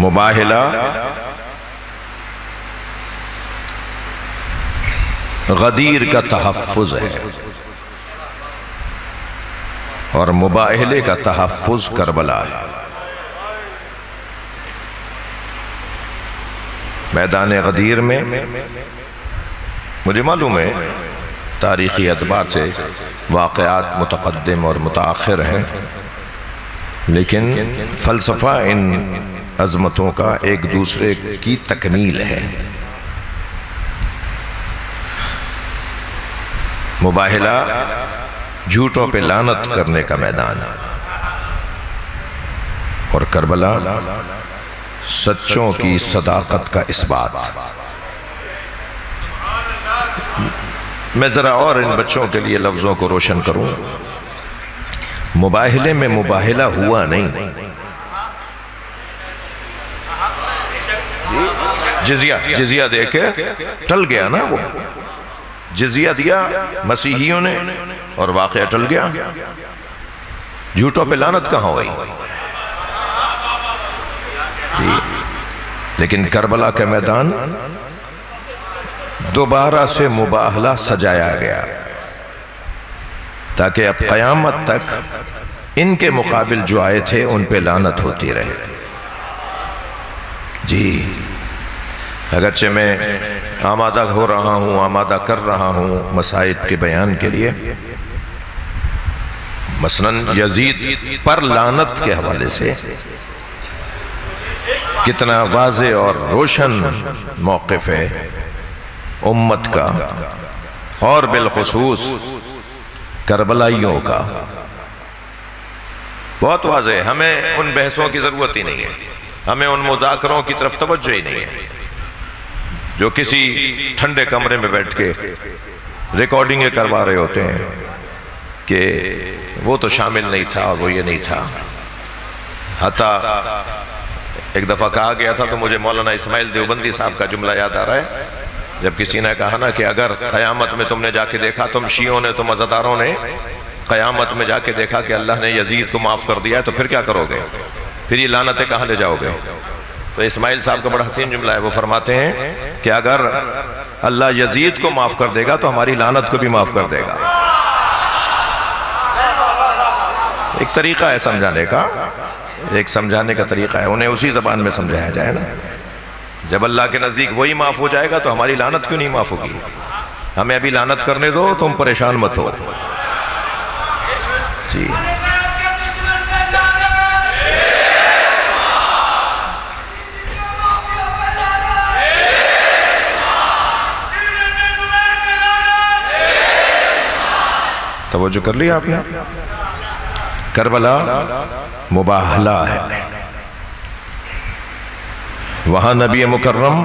مباہلہ غدیر کا تحفظ ہے اور مباہلے کا تحفظ کربلا ہے۔ میدان غدیر میں مجھے معلوم ہے تاریخی اعتبار سے واقعات متقدم اور متاخر ہیں، لیکن فلسفہ ان عظمتوں کا ایک دوسرے کی تکمیل ہے۔ مباہلہ جھوٹوں پہ لعنت کرنے کا میدان ہے اور کربلا سچوں کی صداقت کا اثبات۔ میں ذرا اور ان بچوں کے لیے لفظوں کو روشن کروں۔ مباہلے میں مباہلہ ہوا نہیں، جزیہ دے کے ٹل گیا نا، وہ جزیہ دیا مسیحیوں نے اور واقعہ ٹل گیا۔ جھوٹوں پہ لعنت کہاں ہوئی؟ لیکن کربلا کے میدان دوبارہ سے مباہلہ سجایا گیا تاکہ اب قیامت تک ان کے مقابل جو آئے تھے ان پہ لعنت ہوتی رہے۔ جی اگرچہ میں آمادہ ہو رہا ہوں، آمادہ کر رہا ہوں مسائب کے بیان کے لیے، مثلاً یزید پر لعنت کے حوالے سے کتنا واضح اور روشن موقف ہے امت کا اور بالخصوص کربلائیوں کا، بہت واضح ہے۔ ہمیں ان بحثوں کی ضرورت ہی نہیں ہے، ہمیں ان مذاکروں کی طرف توجہ ہی نہیں ہے جو کسی ٹھنڈے کمرے میں بیٹھ کے ریکارڈنگیں کروا رہے ہوتے ہیں کہ وہ تو شامل نہیں تھا اور وہ یہ نہیں تھا۔ حتیٰ ایک دفعہ کہا گیا تھا تو مجھے مولانا اسماعیل دیوبندی صاحب کا جملہ یاد آ رہا ہے، جب کسی نے کہا نا کہ اگر قیامت میں تم نے جا کے دیکھا، تم شیعوں نے، تم عزاداروں نے قیامت میں جا کے دیکھا کہ اللہ نے یزید کو معاف کر دیا ہے تو پھر کیا کرو گے؟ پھر یہ لعنتیں کہاں لے جاؤ گے؟ تو اسماعیل صاحب کا بڑا حسین جملہ ہے، وہ فرماتے ہیں کہ اگر اللہ یزید کو معاف کر دے گا تو ہماری لعنت کو بھی معاف کر دے گا۔ ایک طریقہ ہے سمجھانے کا، ایک سمجھانے کا طریقہ ہے، انہیں اسی زبان میں سمجھایا جائے نا۔ جب اللہ کے نزدیک وہی معاف ہو جائے گا تو ہماری لعنت کیوں نہیں معاف ہوگی؟ ہمیں ابھی لعنت کرنے دو، تم پریشان مت ہو۔ جی توجہ کر لیا آپ نے؟ کربلا مباہلہ ہے، وہاں نبی مکرم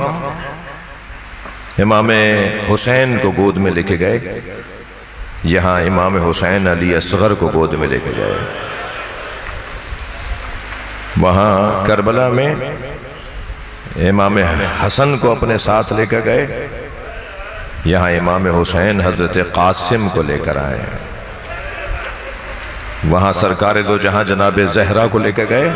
امام حسین کو گود میں لے کے گئے، یہاں امام حسین علی اصغر کو گود میں لے کے گئے۔ وہاں کربلا میں امام حسن کو اپنے ساتھ لے کے گئے، یہاں امام حسین حضرت قاسم کو لے کر آئے۔ وہاں سرکار دو جہاں جناب زہرا کو لے کے گئے،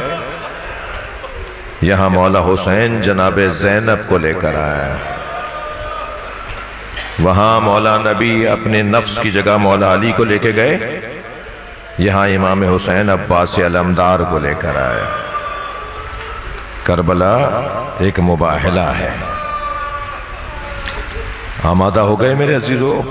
یہاں مولا حسین جناب زینب کو لے کر آئے۔ وہاں مولا نبی اپنے نفس کی جگہ مولا علی کو لے کے گئے، یہاں امام حسین عباس علمدار کو لے کر آئے۔ کربلا ایک مباہلہ ہے۔ آمادہ ہو گئے میرے عزیزو؟